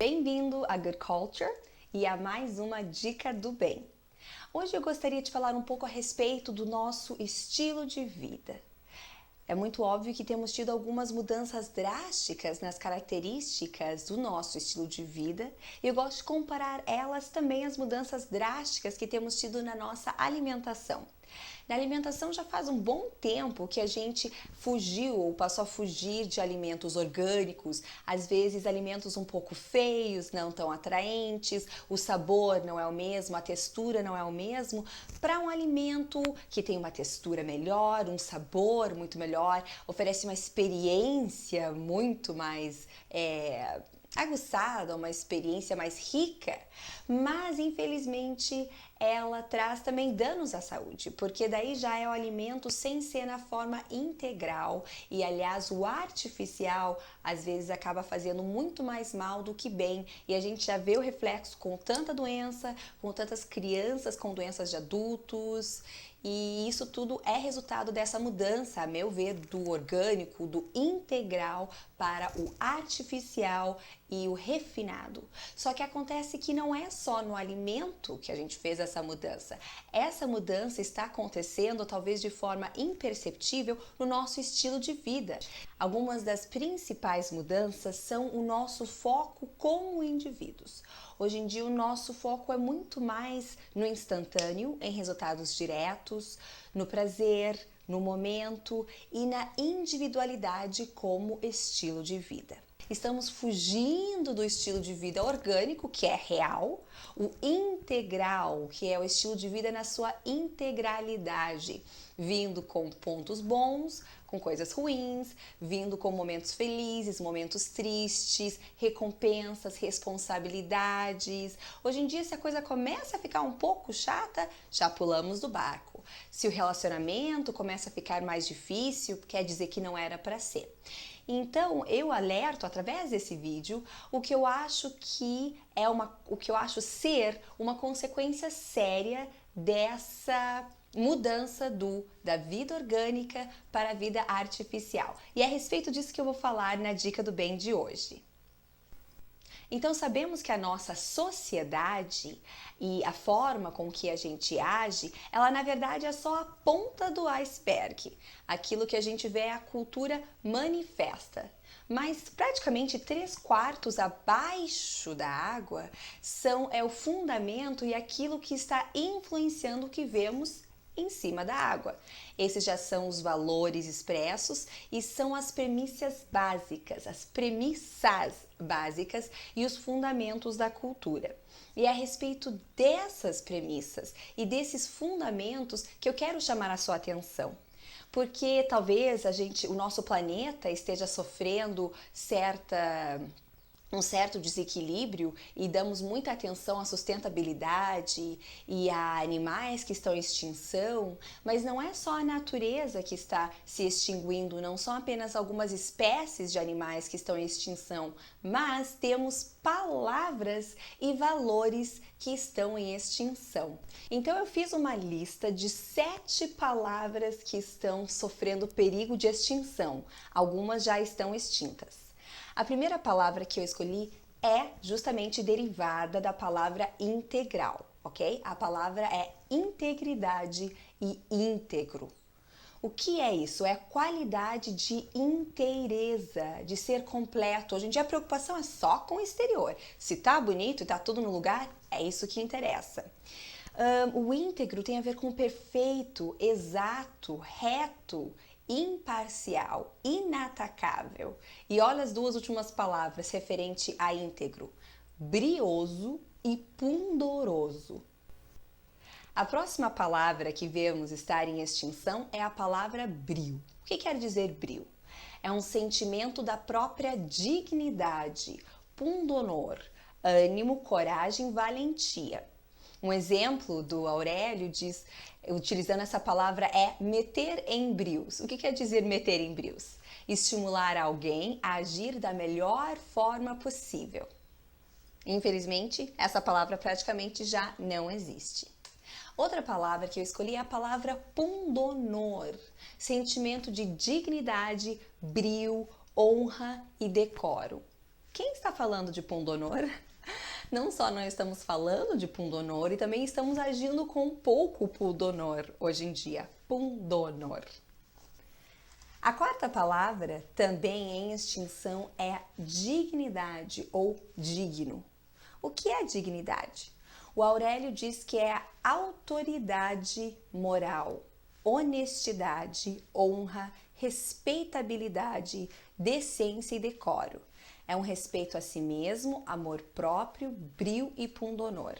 Bem-vindo a Good Culture e a mais uma Dica do Bem. Hoje eu gostaria de falar um pouco a respeito do nosso estilo de vida. É muito óbvio que temos tido algumas mudanças drásticas nas características do nosso estilo de vida e eu gosto de comparar elas também às mudanças drásticas que temos tido na nossa alimentação. Na alimentação já faz um bom tempo que a gente fugiu ou passou a fugir de alimentos orgânicos, às vezes alimentos um pouco feios, não tão atraentes, o sabor não é o mesmo, a textura não é o mesmo, para um alimento que tem uma textura melhor, um sabor muito melhor, oferece uma experiência muito mais aguçada, uma experiência mais rica, mas infelizmente ela traz também danos à saúde, porque daí já é o alimento sem ser na forma integral e aliás o artificial às vezes acaba fazendo muito mais mal do que bem e a gente já vê o reflexo com tanta doença, com tantas crianças com doenças de adultos. E isso tudo é resultado dessa mudança, a meu ver, do orgânico, do integral para o artificial e o refinado. Só que acontece que não é só no alimento que a gente fez essa mudança. Essa mudança está acontecendo, talvez de forma imperceptível, no nosso estilo de vida. Algumas das principais mudanças são o nosso foco como indivíduos. Hoje em dia o nosso foco é muito mais no instantâneo, em resultados diretos, no prazer, no momento e na individualidade como estilo de vida. Estamos fugindo do estilo de vida orgânico, que é real, o integral, que é o estilo de vida na sua integralidade, vindo com pontos bons, com coisas ruins, vindo com momentos felizes, momentos tristes, recompensas, responsabilidades. Hoje em dia, se a coisa começa a ficar um pouco chata, já pulamos do barco. Se o relacionamento começa a ficar mais difícil, quer dizer que não era para ser. Então, eu alerto através desse vídeo o que eu acho ser uma consequência séria dessa mudança da vida orgânica para a vida artificial. E é a respeito disso que eu vou falar na Dica do Bem de hoje. Então sabemos que a nossa sociedade e a forma com que a gente age, ela na verdade é só a ponta do iceberg. Aquilo que a gente vê é a cultura manifesta. Mas praticamente 3/4 abaixo da água é o fundamento e aquilo que está influenciando o que vemos em cima da água. Esses já são os valores expressos e são as premissas básicas e os fundamentos da cultura. E é a respeito dessas premissas e desses fundamentos que eu quero chamar a sua atenção. Porque talvez o nosso planeta esteja sofrendo um certo desequilíbrio e damos muita atenção à sustentabilidade e a animais que estão em extinção, mas não é só a natureza que está se extinguindo, não são apenas algumas espécies de animais que estão em extinção, mas temos palavras e valores que estão em extinção. Então eu fiz uma lista de 7 palavras que estão sofrendo perigo de extinção, algumas já estão extintas. A primeira palavra que eu escolhi é justamente derivada da palavra integral, ok? A palavra é integridade e íntegro. O que é isso? É a qualidade de inteireza, de ser completo. Hoje em dia a preocupação é só com o exterior. Se tá bonito e tá tudo no lugar, é isso que interessa. O íntegro tem a ver com perfeito, exato, reto, imparcial, inatacável. E olha as duas últimas palavras referente a íntegro: brioso e pundoroso. A próxima palavra que vemos estar em extinção é a palavra brio. O que quer dizer brio? É um sentimento da própria dignidade, pundonor, ânimo, coragem, valentia. Um exemplo do Aurélio diz, utilizando essa palavra, é meter em brios. O que quer dizer meter em brios? Estimular alguém a agir da melhor forma possível. Infelizmente, essa palavra praticamente já não existe. Outra palavra que eu escolhi é a palavra pundonor, sentimento de dignidade, brio, honra e decoro. Quem está falando de pundonor? Não só nós estamos falando de pundonor, e também estamos agindo com pouco pundonor hoje em dia. Pundonor. A quarta palavra, também em extinção, é dignidade ou digno. O que é dignidade? O Aurélio diz que é a autoridade moral, honestidade, honra, respeitabilidade, decência e decoro. É um respeito a si mesmo, amor próprio, brio e pundonor.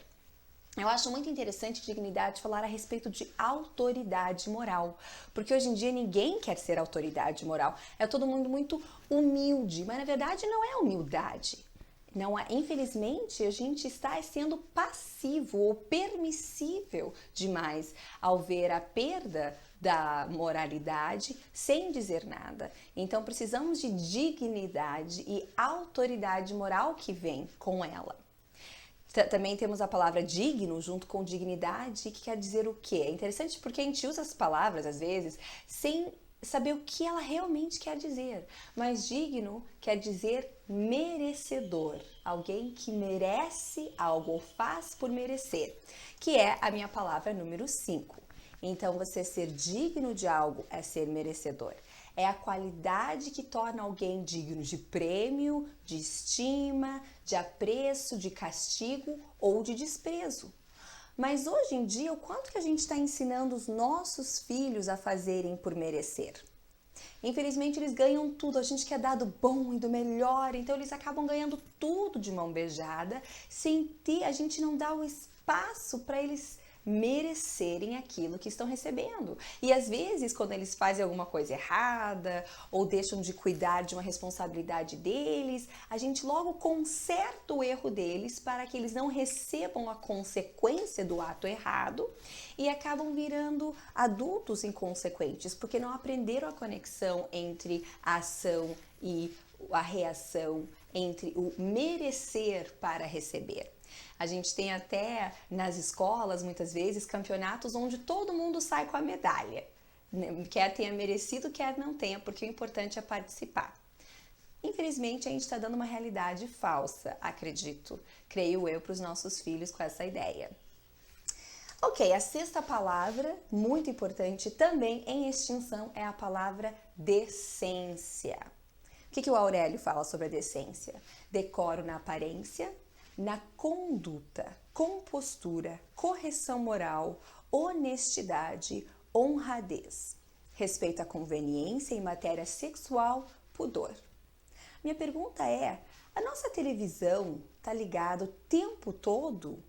Eu acho muito interessante dignidade falar a respeito de autoridade moral, porque hoje em dia ninguém quer ser autoridade moral. É todo mundo muito humilde, mas na verdade não é humildade. Não é, infelizmente, a gente está sendo passivo ou permissível demais ao ver a perda da moralidade sem dizer nada. Então precisamos de dignidade e autoridade moral que vem com ela. Também temos a palavra digno junto com dignidade, que quer dizer o quê? É interessante porque a gente usa as palavras às vezes sem saber o que ela realmente quer dizer. Mas digno quer dizer merecedor, alguém que merece algo ou faz por merecer, que é a minha palavra número 5. Então, você ser digno de algo é ser merecedor. É a qualidade que torna alguém digno de prêmio, de estima, de apreço, de castigo ou de desprezo. Mas hoje em dia, o quanto que a gente está ensinando os nossos filhos a fazerem por merecer? Infelizmente, eles ganham tudo, a gente quer dar do bom e do melhor, então eles acabam ganhando tudo de mão beijada, sem ter, a gente não dá o espaço para eles merecerem aquilo que estão recebendo. E às vezes, quando eles fazem alguma coisa errada ou deixam de cuidar de uma responsabilidade deles, a gente logo conserta o erro deles para que eles não recebam a consequência do ato errado e acabam virando adultos inconsequentes, porque não aprenderam a conexão entre a ação e a reação, entre o merecer para receber. A gente tem até nas escolas, muitas vezes, campeonatos onde todo mundo sai com a medalha. Quer tenha merecido, quer não tenha, porque o importante é participar. Infelizmente, a gente está dando uma realidade falsa, acredito, creio eu, para os nossos filhos com essa ideia. Ok, a sexta palavra, muito importante, também em extinção, é a palavra decência. O que o Aurélio fala sobre a decência? Decoro na aparência, na conduta, compostura, correção moral, honestidade, honradez, respeito à conveniência em matéria sexual, pudor. Minha pergunta é, a nossa televisão está ligada o tempo todo,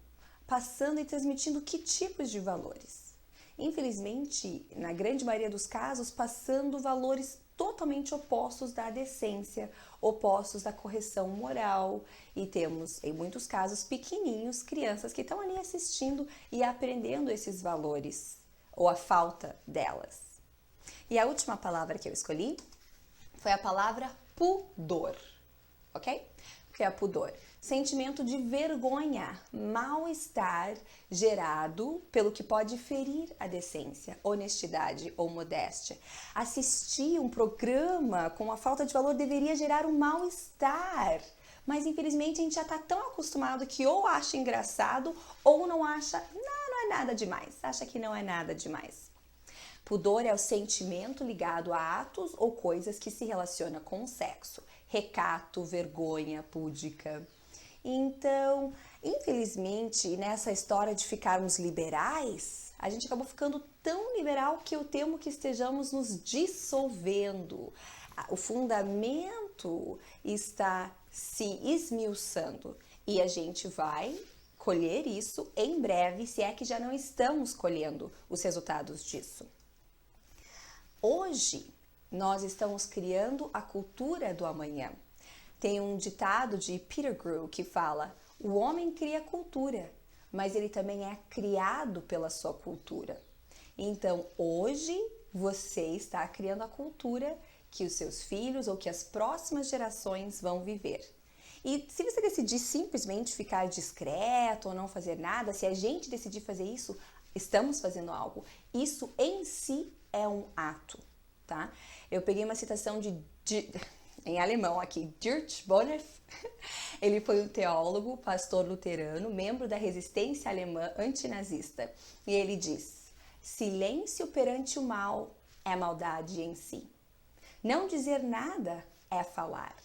passando e transmitindo que tipos de valores? Infelizmente, na grande maioria dos casos, passando valores totalmente opostos da decência, opostos da correção moral, e temos, em muitos casos, pequenininhos, crianças que estão ali assistindo e aprendendo esses valores, ou a falta delas. E a última palavra que eu escolhi foi a palavra pudor, ok? O que é pudor? Sentimento de vergonha, mal-estar gerado pelo que pode ferir a decência, honestidade ou modéstia. Assistir um programa com a falta de valor deveria gerar um mal-estar, mas infelizmente a gente já está tão acostumado que ou acha engraçado ou não acha, não é nada demais, acha que não é nada demais. Pudor é o sentimento ligado a atos ou coisas que se relacionam com o sexo, recato, vergonha, púdica. Então, infelizmente, nessa história de ficarmos liberais, a gente acabou ficando tão liberal que eu temo que estejamos nos dissolvendo. O fundamento está se esmiuçando e a gente vai colher isso em breve, se é que já não estamos colhendo os resultados disso. Hoje, nós estamos criando a cultura do amanhã. Tem um ditado de Peter Grew que fala: o homem cria cultura, mas ele também é criado pela sua cultura. Então, hoje, você está criando a cultura que os seus filhos ou que as próximas gerações vão viver. E se você decidir simplesmente ficar discreto ou não fazer nada, se a gente decidir fazer isso, estamos fazendo algo. Isso em si é um ato, tá? Eu peguei uma citação em alemão aqui, Dietrich Bonhoeffer. Ele foi um teólogo, pastor luterano, membro da resistência alemã antinazista. E ele diz: silêncio perante o mal é maldade em si. Não dizer nada é falar.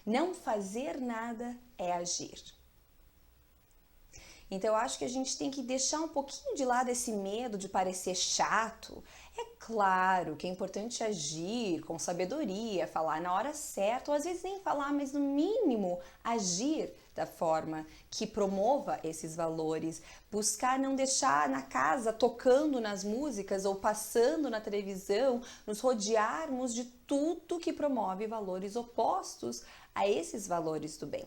Não fazer nada é agir. Então eu acho que a gente tem que deixar um pouquinho de lado esse medo de parecer chato. É claro que é importante agir com sabedoria, falar na hora certa, ou às vezes nem falar, mas no mínimo agir da forma que promova esses valores. Buscar não deixar na casa tocando nas músicas ou passando na televisão, nos rodearmos de tudo que promove valores opostos a esses valores do bem.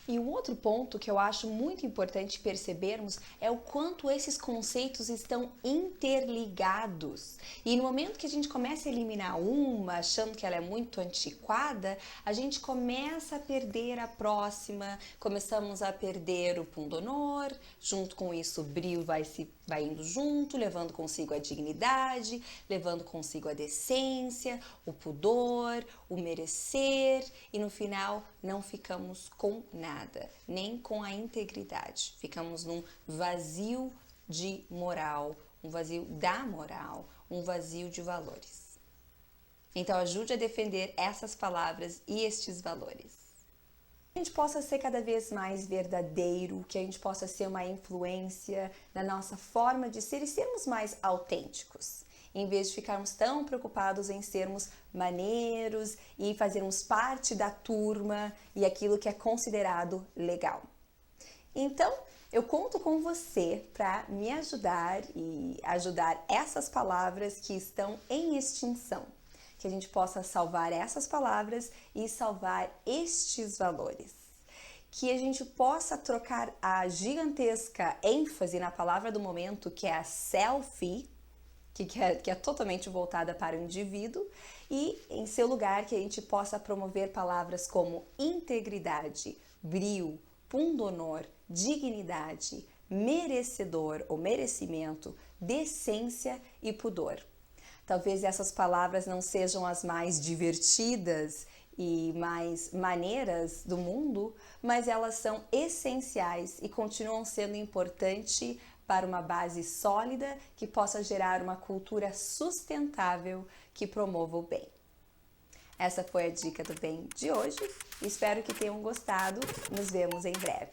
E um outro ponto que eu acho muito importante percebermos é o quanto esses conceitos estão interligados. E no momento que a gente começa a eliminar uma, achando que ela é muito antiquada, a gente começa a perder a próxima, começamos a perder o pundonor, junto com isso o brio vai indo junto, levando consigo a dignidade, levando consigo a decência, o pudor, o merecer, e no final não ficamos com nada, nem com a integridade. Ficamos num vazio de moral, um vazio da moral, um vazio de valores. Então ajude a defender essas palavras e estes valores. Que a gente possa ser cada vez mais verdadeiro, que a gente possa ser uma influência na nossa forma de ser e sermos mais autênticos, em vez de ficarmos tão preocupados em sermos maneiros e fazermos parte da turma e aquilo que é considerado legal. Então, eu conto com você para me ajudar e ajudar essas palavras que estão em extinção. Que a gente possa salvar essas palavras e salvar estes valores. Que a gente possa trocar a gigantesca ênfase na palavra do momento, que é a selfie, que é totalmente voltada para o indivíduo, e em seu lugar que a gente possa promover palavras como integridade, brio, pundonor, dignidade, merecedor ou merecimento, decência e pudor. Talvez essas palavras não sejam as mais divertidas e mais maneiras do mundo, mas elas são essenciais e continuam sendo importantes para uma base sólida que possa gerar uma cultura sustentável que promova o bem. Essa foi a dica do bem de hoje. Espero que tenham gostado. Nos vemos em breve.